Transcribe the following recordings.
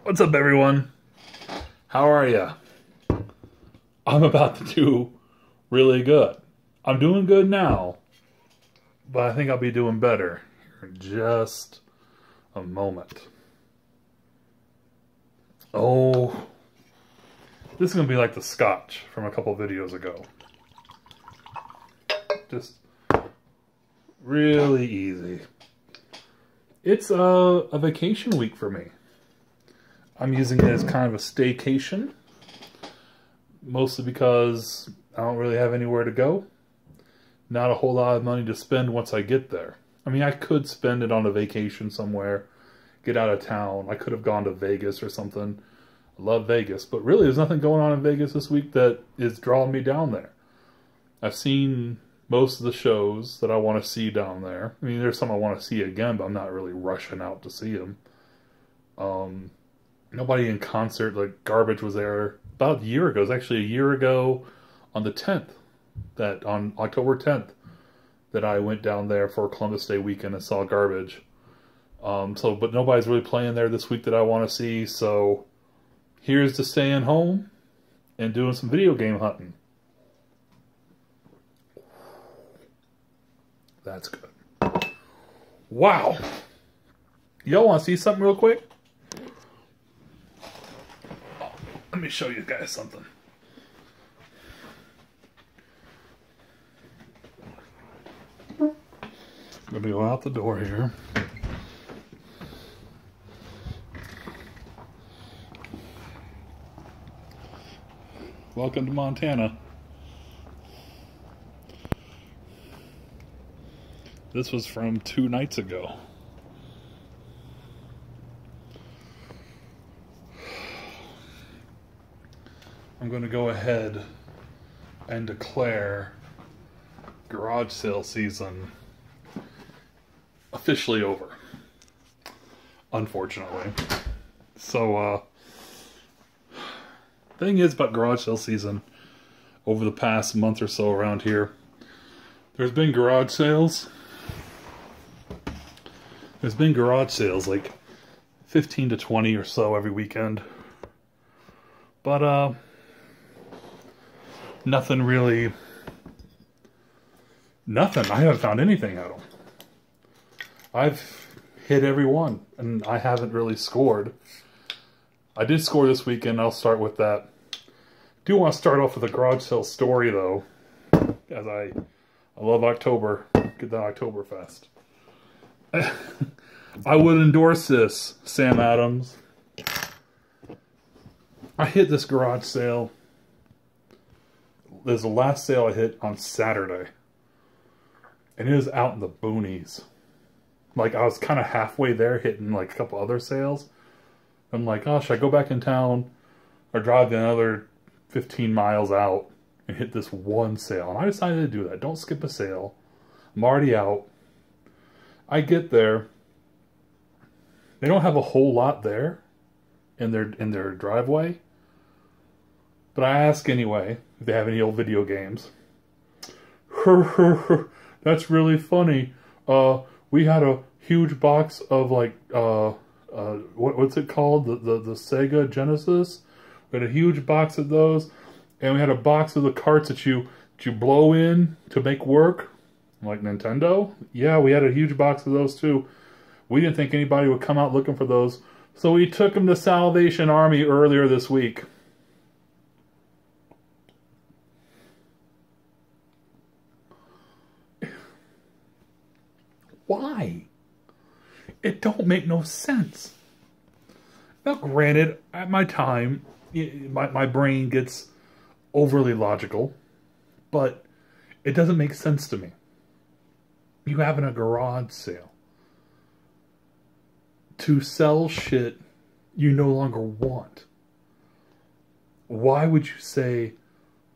What's up, everyone? How are ya? I'm about to do really good. I'm doing good now, but I think I'll be doing better here in just a moment. Oh, this is going to be like the scotch from a couple videos ago. Just really easy. It's a vacation week for me. I'm using it as kind of a staycation, mostly because I don't really have anywhere to go. Not a whole lot of money to spend once I get there. I mean, I could spend it on a vacation somewhere, get out of town. I could have gone to Vegas or something. I love Vegas, but really there's nothing going on in Vegas this week that is drawing me down there. I've seen most of the shows that I want to see down there. I mean, there's some I want to see again, but I'm not really rushing out to see them. Nobody in concert, like Garbage was there about a year ago. It was actually a year ago on the 10th, on October 10th, that I went down there for Columbus Day weekend and saw Garbage. But nobody's really playing there this week that I want to see, so here's to staying home and doing some video game hunting. That's good. Wow. Y'all want to see something real quick? Let me show you guys something. I'm going to go out the door here. Welcome to Montana. This was from 2 nights ago. I'm going to go ahead and declare garage sale season officially over, unfortunately. So, thing is about garage sale season, over the past month or so around here, there's been garage sales. There's been garage sales, like 15 to 20 or so every weekend. But, nothing really... Nothing. I haven't found anything at them. I've hit every one, and I haven't really scored. I did score this weekend. I'll start with that. Do want to start off with a garage sale story, though, as I love October. Get that Oktoberfest. I would endorse this, Sam Adams. I hit this garage sale. There's the last sale I hit on Saturday. And it was out in the boonies. Like, I was kind of halfway there, hitting like a couple other sales. I'm like, oh, should I go back in town or drive another 15 miles out and hit this one sale? And I decided to do that. Don't skip a sale. I'm already out. I get there. They don't have a whole lot there in their driveway. But I ask anyway if they have any old video games. That's really funny. We had a huge box of like what's it called? The Sega Genesis. We had a huge box of those, and we had a box of the carts that you blow in to make work, like Nintendo. Yeah, we had a huge box of those too. We didn't think anybody would come out looking for those, so we took them to Salvation Army earlier this week. Why? It don't make no sense. Now, granted, at my time, my brain gets overly logical, but it doesn't make sense to me. You having a garage sale to sell shit you no longer want. Why would you say,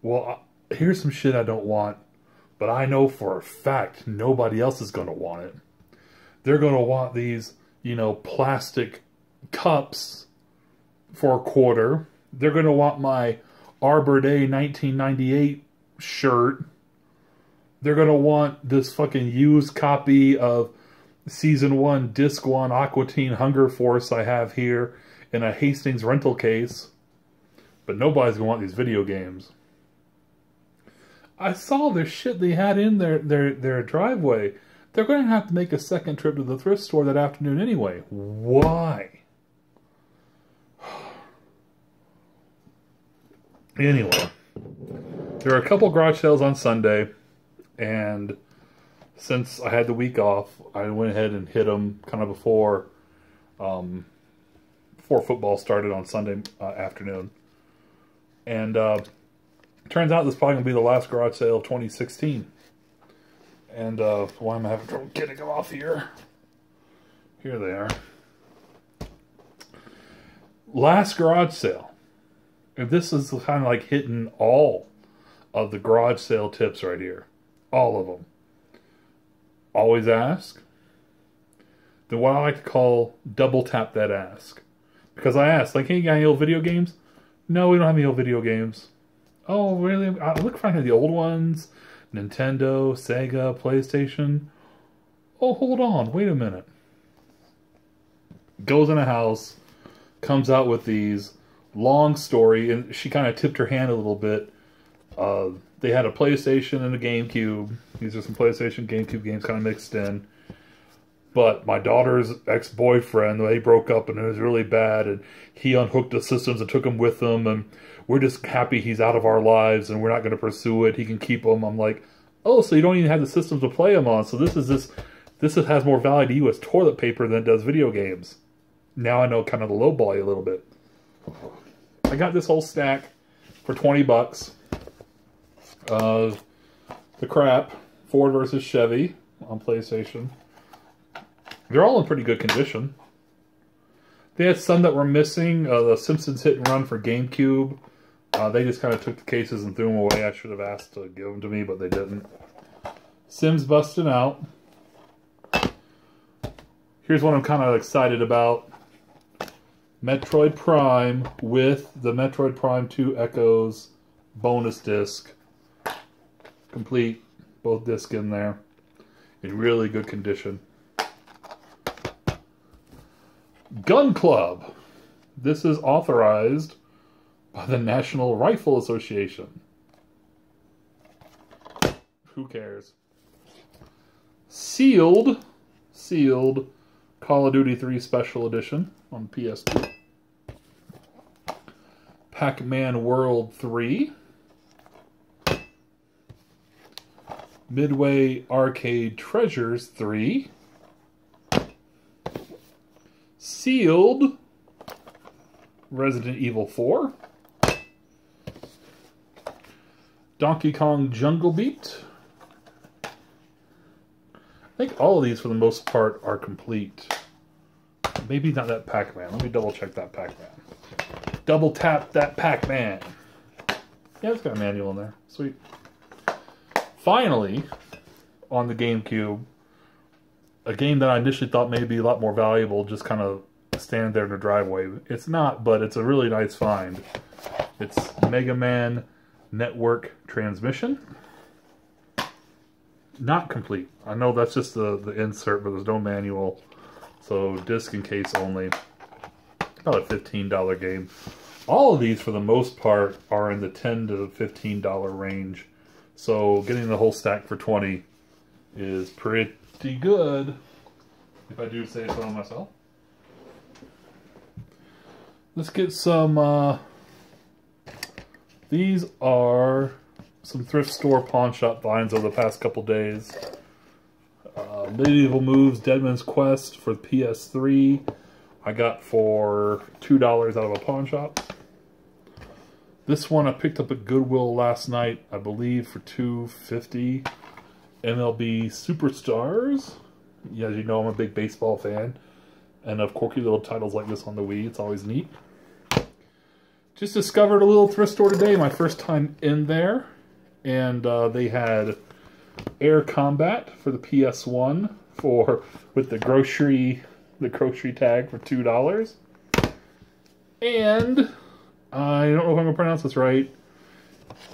well, here's some shit I don't want, but I know for a fact nobody else is going to want it. They're going to want these, plastic cups for $1. They're going to want my Arbor Day 1998 shirt. They're going to want this fucking used copy of Season 1 Disc 1 Aqua Teen Hunger Force I have here in a Hastings rental case. But nobody's going to want these video games. I saw the shit they had in their driveway. They're going to have to make a second trip to the thrift store that afternoon anyway. Why? Anyway, there are a couple garage sales on Sunday, and since I had the week off, I went ahead and hit them kind of before football started on Sunday afternoon. And turns out this is probably going to be the last garage sale of 2016. And why am I having trouble getting them off here? Here they are. Last garage sale. And this is kind of like hitting all of the garage sale tips right here. All of them. Always ask. Then what I like to call double tap that ask. Because I asked, like, hey, you got any old video games? No, we don't have any old video games. Oh, really? I look for the old ones. Nintendo, Sega, PlayStation. Oh, hold on. Wait a minute. Goes in a house. Comes out with these. Long story. And she kind of tipped her hand a little bit. They had a PlayStation and a GameCube. These are some PlayStation, GameCube games kind of mixed in. But my daughter's ex-boyfriend, they broke up and it was really bad. And he unhooked the systems and took them with him. And we're just happy he's out of our lives and we're not going to pursue it. He can keep them. I'm like, oh, so you don't even have the systems to play them on. So this has more value to you as toilet paper than it does video games. Now I know kind of the lowball you a little bit. I got this whole stack for 20 bucks. The crap, Ford versus Chevy on PlayStation. They're all in pretty good condition. They had some that were missing. The Simpsons Hit and Run for GameCube. They just kind of took the cases and threw them away. I should have asked to give them to me, but they didn't. Sims busting out. Here's what I'm kind of excited about. Metroid Prime with the Metroid Prime 2 Echoes bonus disc. Complete. Both discs in there. In really good condition. Gun Club. This is authorized by the National Rifle Association. Who cares? Sealed Call of Duty 3 Special Edition on PS2. Pac-Man World 3. Midway Arcade Treasures 3. Sealed Resident Evil 4. Donkey Kong Jungle Beat. I think all of these, for the most part, are complete. Maybe not that Pac-Man. Let me double check that Pac-Man. Double tap that Pac-Man. Yeah, it's got a manual in there. Sweet. Finally, on the GameCube, a game that I initially thought may be a lot more valuable, just kind of stand there in the driveway. It's not, but it's a really nice find. It's Mega Man Network Transmission. Not complete. I know that's just the insert, but there's no manual. So disc and case only. About a $15 game. All of these, for the most part, are in the $10 to $15 range. So getting the whole stack for 20 is pretty good, if I do say so myself. Let's get some, these are some thrift store pawn shop finds over the past couple days. Medieval Moves Deadman's Quest for the PS3. I got for $2 out of a pawn shop. This one I picked up at Goodwill last night, I believe, for $2.50. MLB Superstars. Yeah, as you know, I'm a big baseball fan. And of quirky little titles like this on the Wii. It's always neat. Just discovered a little thrift store today. My first time in there. And they had Air Combat for the PS1 with the grocery tag for $2. And I don't know if I'm gonna pronounce this right.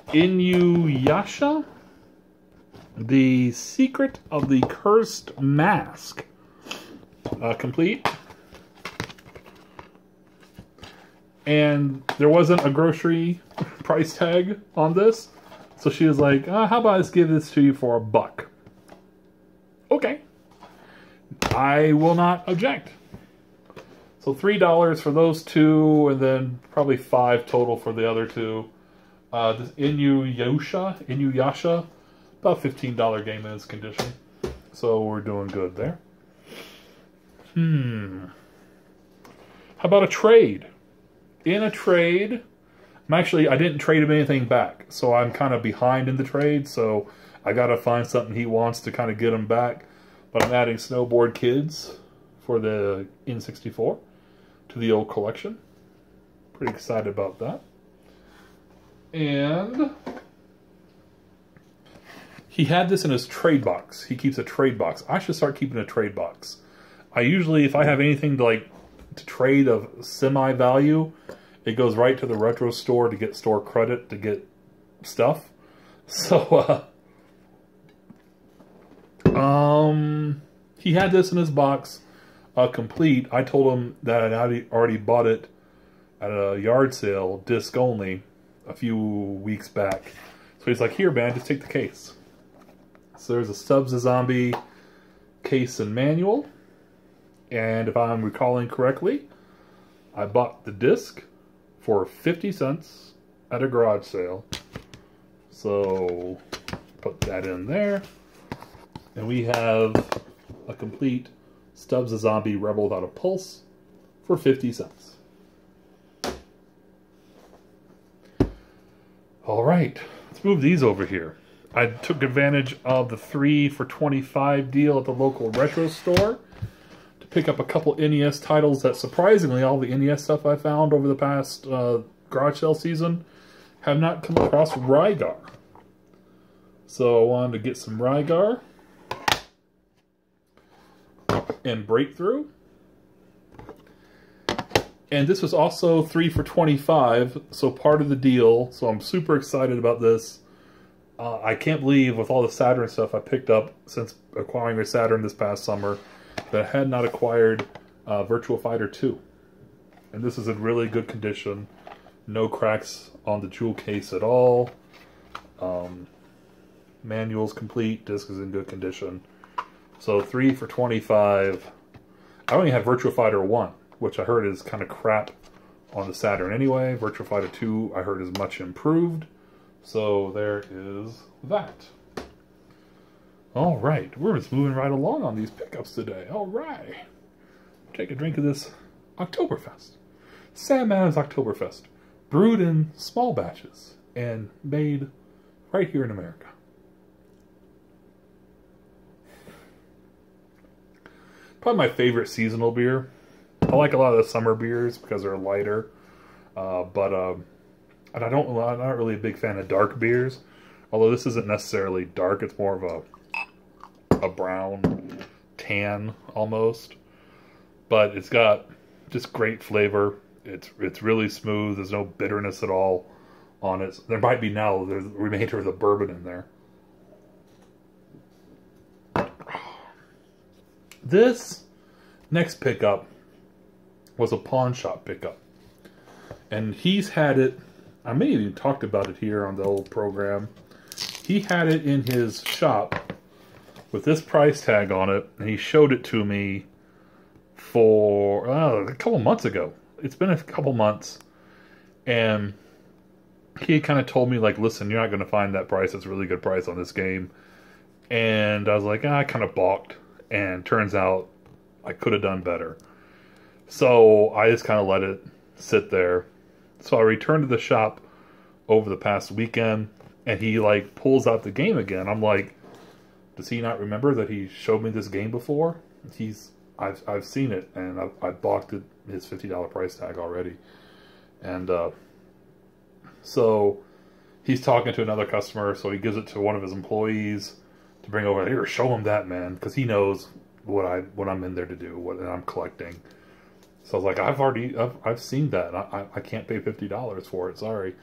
Inuyasha, The Secret of the Cursed Mask complete. And there wasn't a grocery price tag on this. So she was like, how about I just give this to you for $1? Okay. I will not object. So $3 for those two, and then probably $5 total for the other two. This Inuyasha, about $15 game in its condition. So we're doing good there. How about a trade? In a trade, I didn't trade him anything back, so I'm kind of behind in the trade, so I gotta find something he wants to kind of get him back. But I'm adding Snowboard Kids for the N64 to the old collection. Pretty excited about that. And he had this in his trade box. He keeps a trade box. I should start keeping a trade box. I usually, if I have anything to trade of semi-value, it goes right to the retro store to get store credit to get stuff. So, he had this in his box, complete. I told him that I'd already bought it at a yard sale, disc only, a few weeks back. So he's like, here, man, just take the case. So there's a Stubbs the Zombie case and manual. And if I'm recalling correctly, I bought the disc for 50 cents at a garage sale. So put that in there. And we have a complete Stubbs the Zombie Rebel Without a Pulse for 50 cents. All right, let's move these over here. I took advantage of the 3 for $25 deal at the local retro store to pick up a couple NES titles that, surprisingly, all the NES stuff I found over the past garage sale season have not come across Rygar. So I wanted to get some Rygar and Breakthrough. And this was also 3 for $25, so part of the deal. So I'm super excited about this. I can't believe, with all the Saturn stuff I picked up since acquiring a Saturn this past summer, that I had not acquired Virtua Fighter 2. And this is in really good condition. No cracks on the jewel case at all. Manual's complete. Disc is in good condition. So 3 for $25. I only have Virtua Fighter 1, which I heard is kind of crap on the Saturn anyway. Virtua Fighter 2 I heard is much improved. So there is that. Alright, we're just moving right along on these pickups today. Alright. Take a drink of this Oktoberfest. Sam Adams Oktoberfest. Brewed in small batches and made right here in America. Probably my favorite seasonal beer. I like a lot of the summer beers because they're lighter. And I'm not really a big fan of dark beers. Although this isn't necessarily dark, it's more of a brown tan almost. But it's got just great flavor. It's really smooth. There's no bitterness at all on it. There might be now. There's a remainder of the bourbon in there. This next pickup was a pawn shop pickup. And he's had it, I may have even talked about it here on the old program. He had it in his shop with this price tag on it, and he showed it to me for a couple months ago. It's been a couple months, and he kind of told me, like, listen, you're not going to find that price. It's a really good price on this game. And I was like, I kind of balked, and turns out I could have done better. So I just kind of let it sit there. So I returned to the shop over the past weekend, and he like pulls out the game again. I'm like, does he not remember that he showed me this game before? I've seen it, and I balked at his $50 price tag already. And so he's talking to another customer, so he gives it to one of his employees to bring over. Here, show him that, man, because he knows what I'm in there to do, what I'm collecting. So I was like, I've seen that. I can't pay $50 for it. Sorry.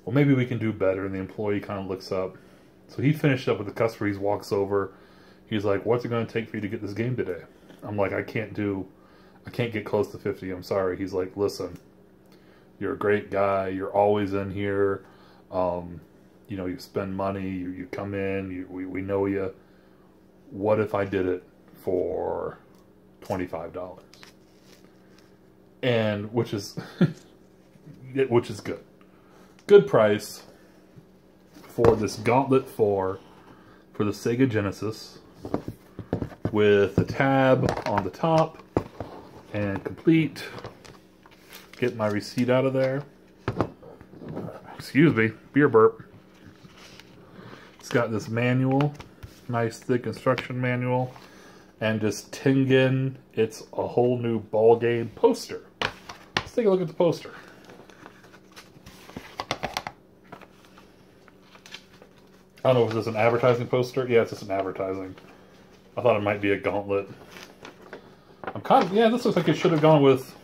Well, maybe we can do better. And the employee kind of looks up. So he finished up with the customer. He walks over. He's like, what's it going to take for you to get this game today? I'm like, I can't get close to 50. I'm sorry. He's like, listen, you're a great guy. You're always in here. You know, you spend money. You come in. We know you. What if I did it for $25? And which is good. Good price for this Gauntlet 4 for the Sega Genesis with the tab on the top and complete. Get my receipt out of there. Excuse me, beer burp. It's got this manual, nice thick instruction manual, and just Tengen, it's a whole new ball game poster. Let's take a look at the poster. I don't know if this is an advertising poster. Yeah, it's just an advertising. I thought it might be a Gauntlet. I'm kind of, yeah, this looks like it should have gone with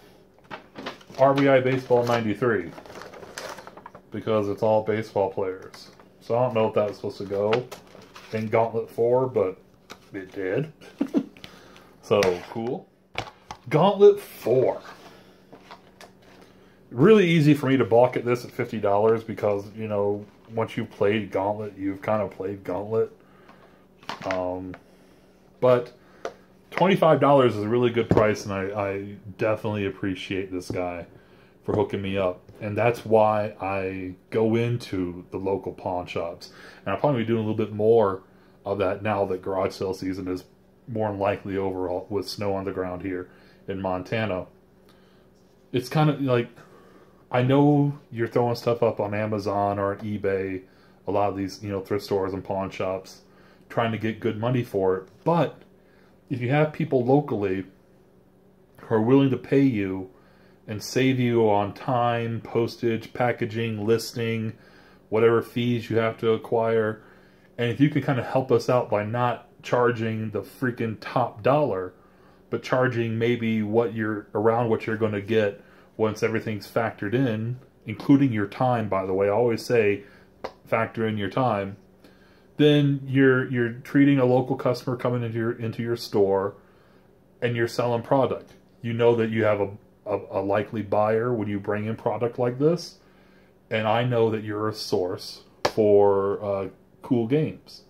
RBI Baseball 93. Because it's all baseball players. So I don't know if that was supposed to go in Gauntlet 4, but it did. So, cool. Gauntlet 4. Really easy for me to balk at this at $50 because, you know, once you've played Gauntlet, you've kind of played Gauntlet. But $25 is a really good price, and I definitely appreciate this guy for hooking me up. And that's why I go into the local pawn shops. And I'll probably be doing a little bit more of that now that garage sale season is more than likely over with snow on the ground here in Montana. It's kind of like, I know you're throwing stuff up on Amazon or on eBay, a lot of these, you know, thrift stores and pawn shops, trying to get good money for it. But if you have people locally who are willing to pay you and save you on time, postage, packaging, listing, whatever fees you have to acquire, and if you can kind of help us out by not charging the freaking top dollar, but charging maybe what you're going to get once everything's factored in, including your time, by the way. I always say factor in your time. Then you're treating a local customer coming into your store, and you're selling product. You know that you have a likely buyer when you bring in product like this, and I know that you're a source for cool games.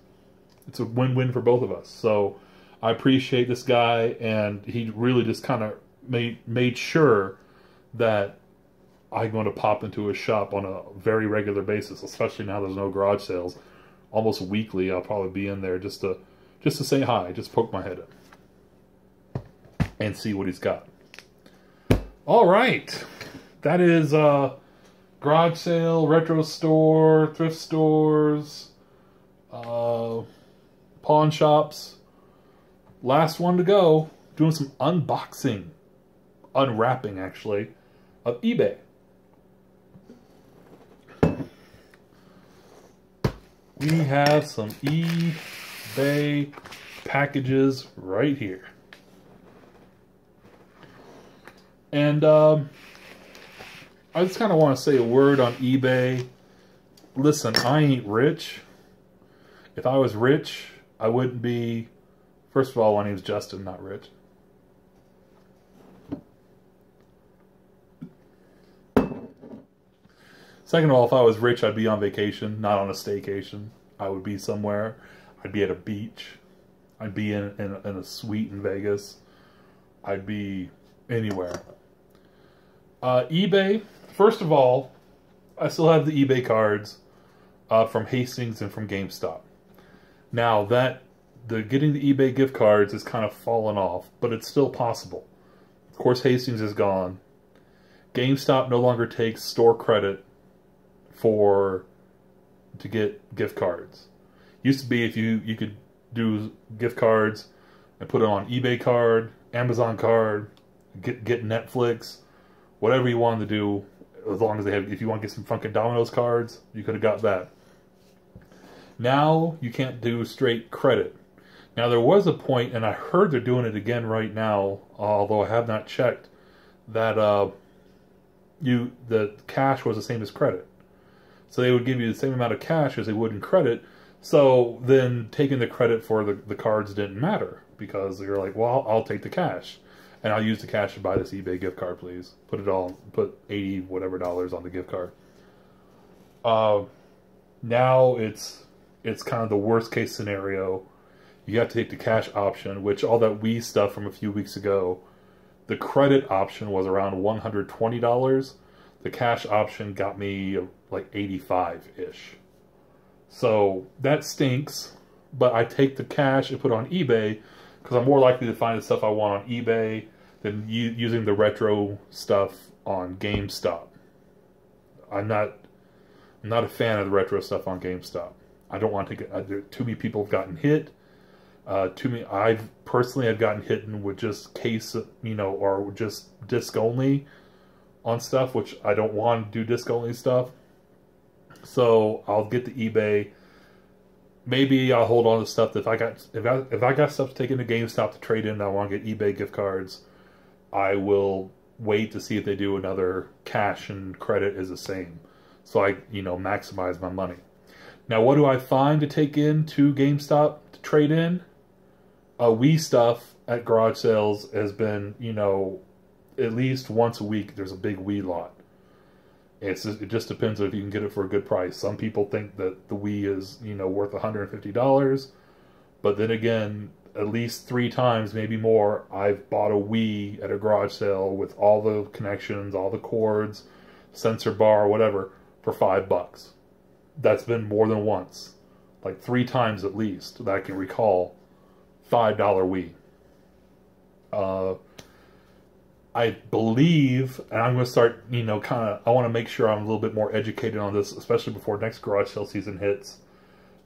It's a win-win for both of us. So I appreciate this guy, and he really just kind of made sure that I'm going to pop into his shop on a very regular basis, especially now there's no garage sales. Almost weekly, I'll probably be in there just to say hi, just poke my head in and see what he's got. All right, that is garage sale, retro store, thrift stores, pawn shops. Last one to go. Doing some unboxing, unwrapping actually, of eBay. We have some eBay packages right here. And I just kind of want to say a word on eBay. Listen, I ain't rich. If I was rich, I wouldn't be... First of all, my name's Justin, not Rich. Second of all, if I was rich, I'd be on vacation, not on a staycation. I would be somewhere. I'd be at a beach. I'd be in a suite in Vegas. I'd be anywhere. eBay, first of all, I still have the eBay cards from Hastings and from GameStop. Now, getting the eBay gift cards has kind of fallen off, but it's still possible. Of course, Hastings is gone. GameStop no longer takes store credit to get gift cards. Used to be if you could do gift cards and put it on eBay card, Amazon card, get Netflix, whatever you wanted to do, as long as they have, if you want to get some fucking Domino's cards, you could have got that. Now you can't do straight credit. Now there was a point, and I heard they're doing it again right now, although I have not checked, that the cash was the same as credit. So they would give you the same amount of cash as they would in credit, So then taking the credit for the cards didn't matter because you're like, well, I'll take the cash. And I'll use the cash to buy this eBay gift card, please. Put 80 whatever dollars on the gift card. Now it's kind of the worst case scenario. You have to take the cash option, which all that Wii stuff from a few weeks ago, the credit option was around $120. The cash option got me like 85-ish. So that stinks, but I take the cash and put it on eBay because I'm more likely to find the stuff I want on eBay than using the retro stuff on GameStop. I'm not a fan of the retro stuff on GameStop. I don't want to get too many people have gotten hit. I've personally gotten hit with just case, or just disc only on stuff, which I don't want to do disc only stuff. So I'll get the eBay. Maybe I'll hold on to stuff that if I got stuff taken to GameStop to trade in, and I want to get eBay gift cards, I will wait to see if they do another cash and credit is the same. So I, maximize my money. Now, what do I find to take in to GameStop to trade in? Wii stuff at garage sales has been, at least once a week there's a big Wii lot. It just depends if you can get it for a good price. Some people think that the Wii is, worth $150. But then again, at least 3 times, maybe more, I've bought a Wii at a garage sale with all the connections, all the cords, sensor bar, whatever, for $5. That's been more than once. Like 3 times at least that I can recall. $5 Wii. I believe, and I'm going to start, I want to make sure I'm a little bit more educated on this, especially before next garage sale season hits.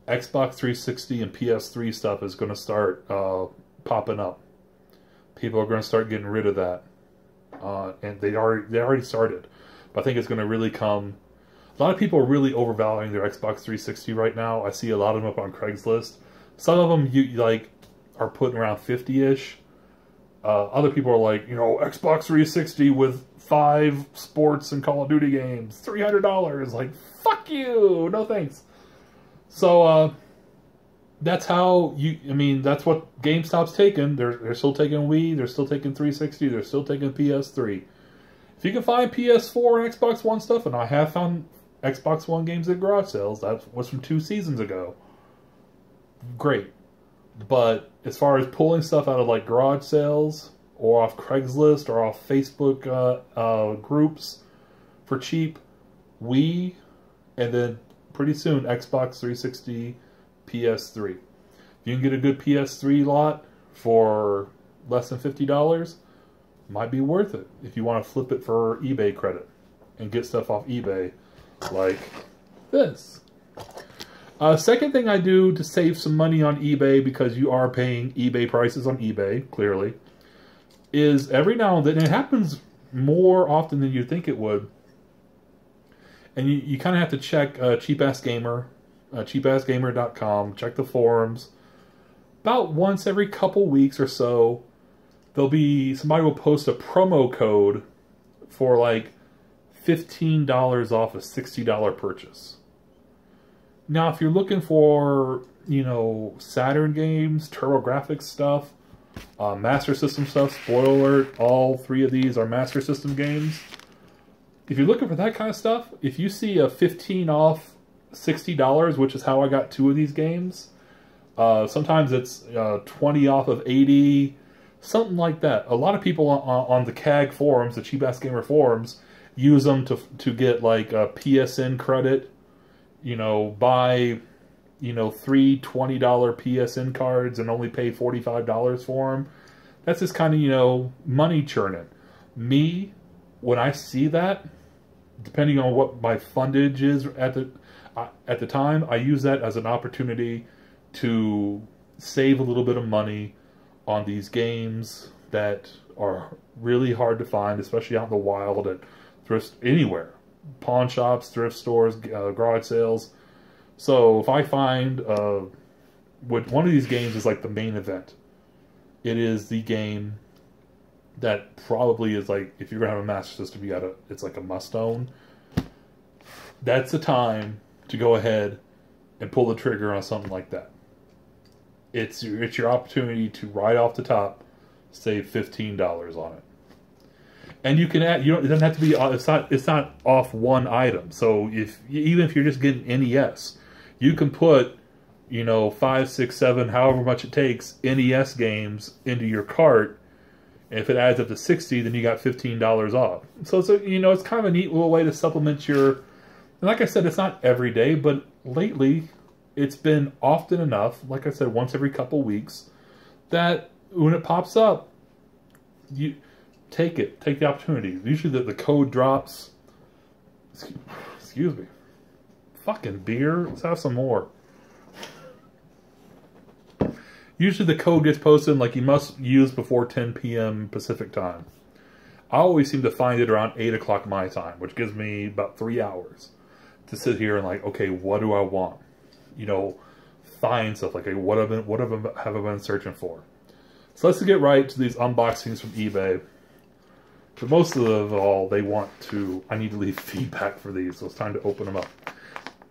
Xbox 360 and PS3 stuff is going to start popping up. People are going to start getting rid of that. And they already started. But I think it's going to really come. A lot of people are really overvaluing their Xbox 360 right now. I see a lot of them up on Craigslist. Some of them are putting around 50-ish. Other people are like, Xbox 360 with 5 sports and Call of Duty games, $300. Like, fuck you, no thanks. So that's how that's what GameStop's taking. They're still taking Wii, they're still taking 360, they're still taking PS3. If you can find PS4 and Xbox One stuff, and I have found Xbox One games at garage sales, that was from 2 seasons ago. Great. But as far as pulling stuff out of like garage sales or off Craigslist or off Facebook groups for cheap, Wii, and then pretty soon Xbox 360, PS3. If you can get a good PS3 lot for less than $50, might be worth it if you want to flip it for eBay credit and get stuff off eBay like this. Second thing I do to save some money on eBay, because you are paying eBay prices on eBay, clearly, is every now and then, and it happens more often than you think it would, and you kind of have to check Cheap Ass Gamer, cheapassgamer.com, check the forums. About once every couple weeks or so, somebody will post a promo code for like $15 off a $60 purchase. Now, if you're looking for, Saturn games, TurboGrafx stuff, Master System stuff, spoiler alert, all 3 of these are Master System games. If you're looking for that kind of stuff, if you see a 15 off $60, which is how I got 2 of these games, sometimes it's 20 off of 80, something like that. A lot of people on the CAG forums, the Cheap Ass Gamer forums, use them to get like a PSN credit. Buy, 3 $20 PSN cards and only pay $45 for them. That's just kind of, money churning. Me, when I see that, depending on what my fundage is at the time, I use that as an opportunity to save a little bit of money on these games that are really hard to find, especially out in the wild at thrift anywhere. Pawn shops, thrift stores, garage sales. So if I find one of these games is like the main event, it is the game that probably is like, if you're gonna have a Master System, it's like a must own. That's the time to go ahead and pull the trigger on something like that. It's your opportunity to right off the top save $15 on it. And you can add, it doesn't have to be, it's not off one item. So even if you're just getting NES, you can put, 5, 6, 7, however much it takes, NES games into your cart. And if it adds up to 60, then you got $15 off. So it's it's kind of a neat little way to supplement your, and like I said, it's not every day, but lately it's been often enough, like I said, once every couple weeks, that when it pops up, you take the opportunity. Usually the code drops. Excuse me. Fucking beer. Let's have some more. Usually the code gets posted like you must use before 10 p.m. Pacific time. I always seem to find it around 8 o'clock my time, which gives me about 3 hours to sit here and like, okay, what do I want? Find stuff like, okay, what have I been searching for? So let's get right to these unboxings from eBay. But most of all, I need to leave feedback for these, so it's time to open them up.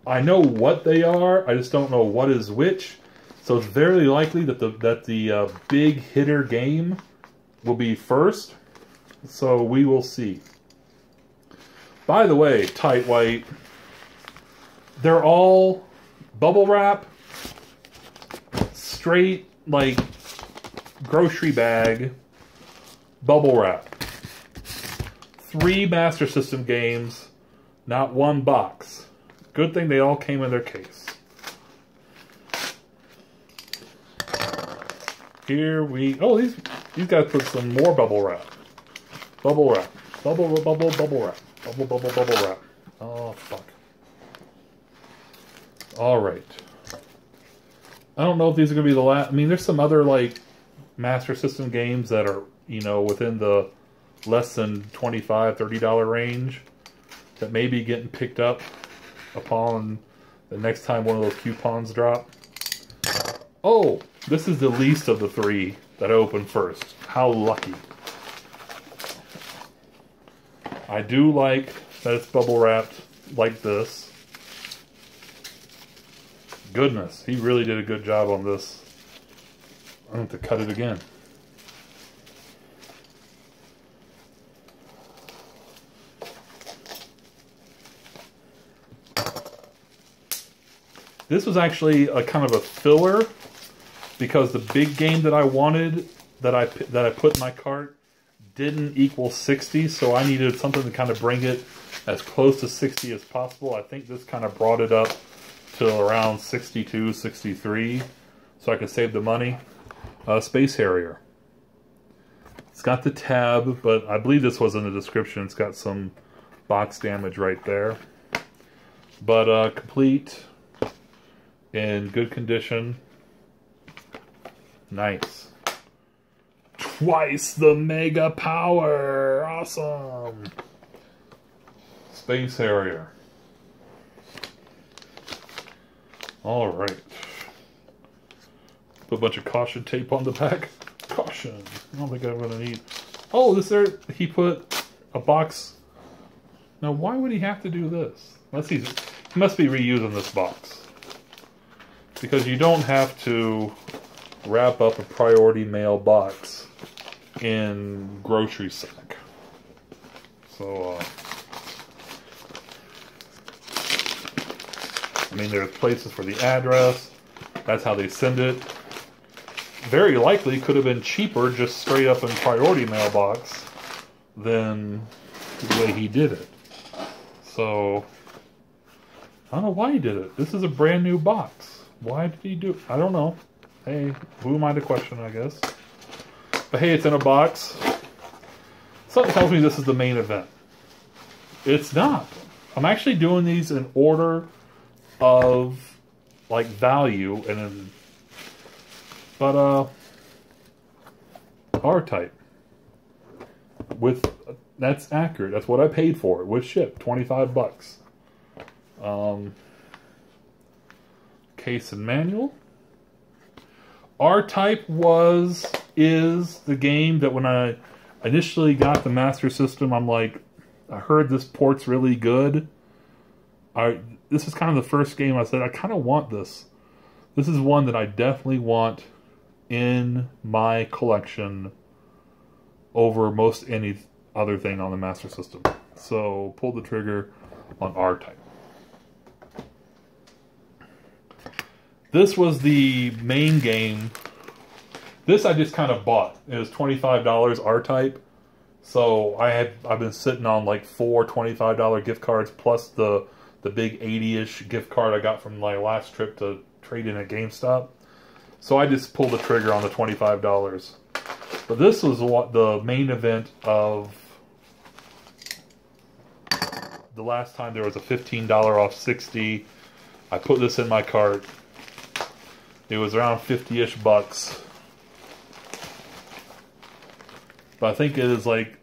I know what they are, I just don't know what is which. So it's very likely that the big hitter game will be first. So we will see. By the way, Tight White, they're all bubble wrap, straight like grocery bag bubble wrap. 3 Master System games, not 1 box. Good thing they all came in their case. Here we... Oh, these guys put some more bubble wrap. Bubble wrap. Bubble wrap. Bubble wrap. Oh, fuck. Alright. I don't know if these are going to be the last... I mean, there's some other, like, Master System games that are, within the less than $25, $30 range that may be getting picked up upon the next time one of those coupons drop. Oh, this is the least of the 3 that I opened first. How lucky. I do like that it's bubble wrapped like this. Goodness, he really did a good job on this. I have to cut it again. This was actually a kind of a filler because the big game that I wanted that I put in my cart didn't equal 60, so I needed something to kind of bring it as close to 60 as possible. I think this kind of brought it up to around 62, 63, so I could save the money. Space Harrier. It's got the tab, but I believe this was in the description. It's got some box damage right there. But complete, in good condition. Nice. Twice the mega power. Awesome. Space Harrier. All right. Put a bunch of caution tape on the back. Caution. I don't think I'm going to need... Oh, he put a box. Now, why would he have to do this? Let's see. He must be reusing this box. Because you don't have to wrap up a priority mail box in grocery sack. So, I mean, there's places for the address. That's how they send it. Very likely could have been cheaper just straight up in priority mailbox than the way he did it. So, I don't know why he did it. This is a brand new box. Why did he do it? I don't know. Hey, who am I to question, I guess. But hey, it's in a box. Something tells me this is the main event. It's not. I'm actually doing these in order of, like, value, and then... But, R-Type. That's accurate. That's what I paid for it with ship. 25 bucks. Case and manual. R-Type is the game that when I initially got the Master System, I'm like, I heard this port's really good. this is kind of the first game I said, I kind of want this. This is one that I definitely want in my collection over most any other thing on the Master System. So, pull the trigger on R-Type. This was the main game. This I just kind of bought. It was $25 R-Type. So I've been sitting on like 4 $25 gift cards plus the big 80-ish gift card I got from my last trip to trade in at GameStop. So I just pulled the trigger on the $25. But this was what the main event of the last time there was a $15 off 60. I put this in my cart. It was around 50-ish bucks. But I think it is like,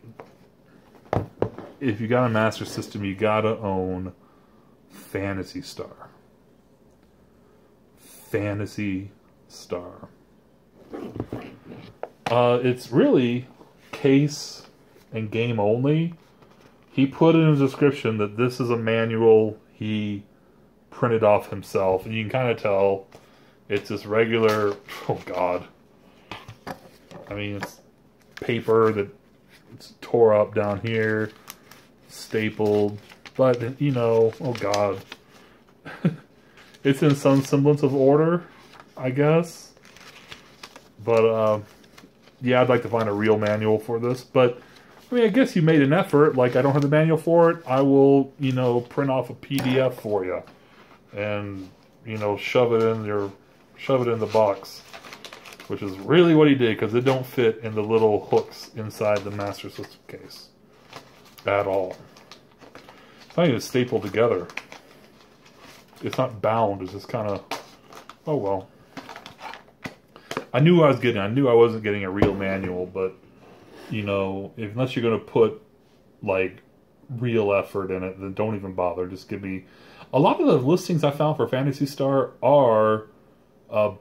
if you got a Master System, you gotta own Phantasy Star. Phantasy Star. It's really case and game only. He put in his description that this is a manual he printed off himself, and you can kind of tell it's this regular, oh god, I mean, it's paper that it's tore up down here, stapled, but, you know, oh god, it's in some semblance of order, I guess, but, yeah, I'd like to find a real manual for this, but, I mean, I guess you made an effort. Like, I don't have the manual for it, I will, you know, print off a PDF for you, and, you know, shove it in the box, which is really what he did, because it don't fit in the little hooks inside the Master System case at all. It's not even stapled together. It's not bound. It's just kind of, oh well. I knew what I was getting. I knew I wasn't getting a real manual, but, you know, unless you're going to put, like, real effort in it, then don't even bother. Just give me... A lot of the listings I found for Phantasy Star are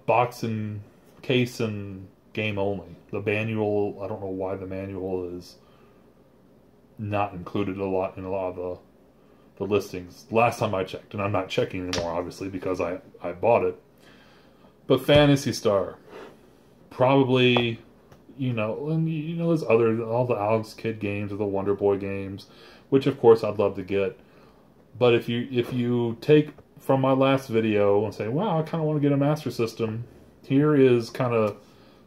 box and case and game only. The manual, I don't know why the manual is not included in a lot of the listings. Last time I checked, and I'm not checking anymore, obviously, because I bought it. But Phantasy Star, probably, you know, and you know, there's all the Alex Kidd games or the Wonder Boy games, which of course I'd love to get. But if you take from my last video and say, wow, I kind of want to get a Master System, here is kind of,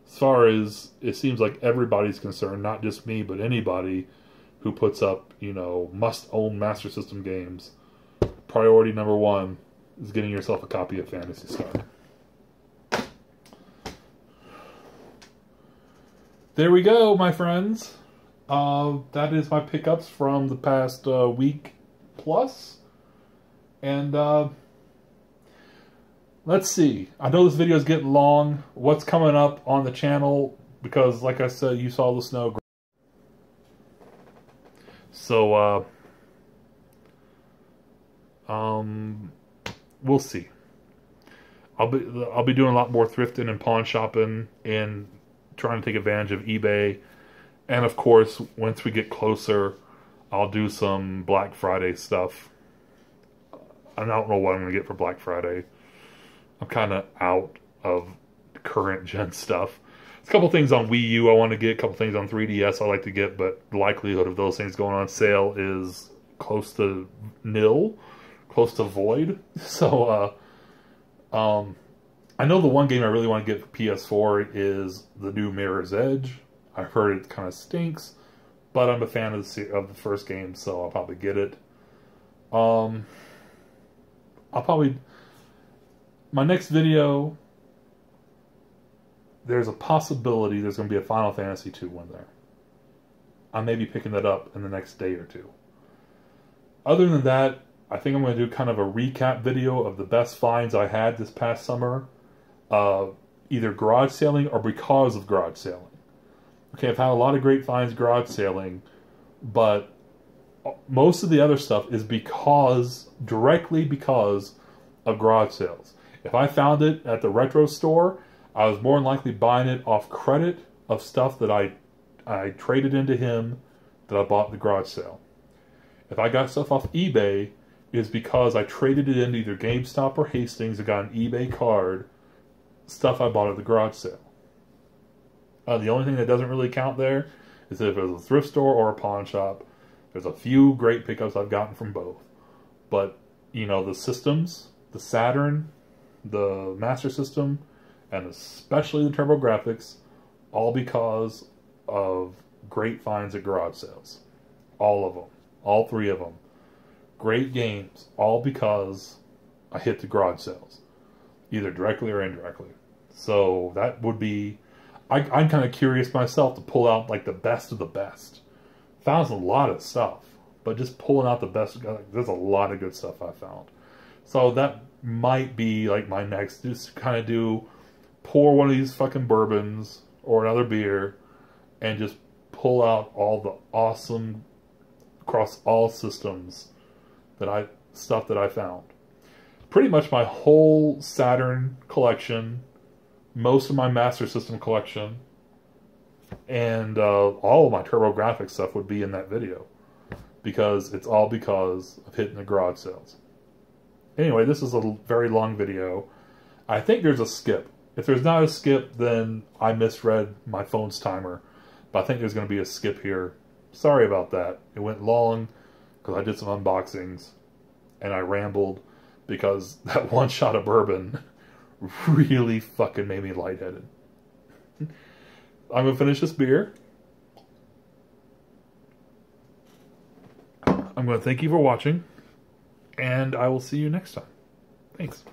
as far as it seems like everybody's concerned, not just me, but anybody who puts up, you know, must-own Master System games, priority number 1 is getting yourself a copy of Phantasy Star. There we go, my friends. That is my pickups from the past week plus. And let's see. I know this video is getting long. What's coming up on the channel? Because, like I said, you saw the snow. So, we'll see. I'll be doing a lot more thrifting and pawn shopping and trying to take advantage of eBay. And of course, once we get closer, I'll do some Black Friday stuff. I don't know what I'm going to get for Black Friday. I'm kind of out of current gen stuff. There's a couple things on Wii U I want to get, a couple things on 3DS I like to get, but the likelihood of those things going on sale is close to nil, close to void. So, I know the one game I really want to get for PS4 is the new Mirror's Edge. I've heard it kind of stinks, but I'm a fan of the first game, so I'll probably get it. My next video, there's a possibility there's going to be a Final Fantasy II one there. I may be picking that up in the next day or two. Other than that, I think I'm going to do kind of a recap video of the best finds I had this past summer, either garage sailing or because of garage sailing. Okay, I've had a lot of great finds garage sailing, but most of the other stuff is directly because of garage sales. If I found it at the retro store, I was more than likely buying it off credit of stuff that I traded into him that I bought at the garage sale. If I got stuff off eBay, is because I traded it into either GameStop or Hastings and got an eBay card, stuff I bought at the garage sale. The only thing that doesn't really count there is if it was a thrift store or a pawn shop. There's a few great pickups I've gotten from both. But, you know, the systems, the Saturn, the Master System, and especially the TurboGrafx, all because of great finds at garage sales. All of them. All three of them. Great games, all because I hit the garage sales. Either directly or indirectly. So that would be... I'm kind of curious myself to pull out like the best of the best. Found a lot of stuff, but just pulling out the best, there's a lot of good stuff I found. So that might be like my next, just kind of pour one of these fucking bourbons or another beer and just pull out all the awesome, across all systems, stuff that I found. Pretty much my whole Saturn collection, most of my Master System collection, and all of my TurboGrafx stuff would be in that video. Because it's all because of hitting the garage sales. Anyway, this is a very long video. I think there's a skip. If there's not a skip, then I misread my phone's timer. But I think there's going to be a skip here. Sorry about that. It went long because I did some unboxings. And I rambled because that one shot of bourbon really fucking made me lightheaded. I'm going to finish this beer. I'm going to thank you for watching. And I will see you next time. Thanks.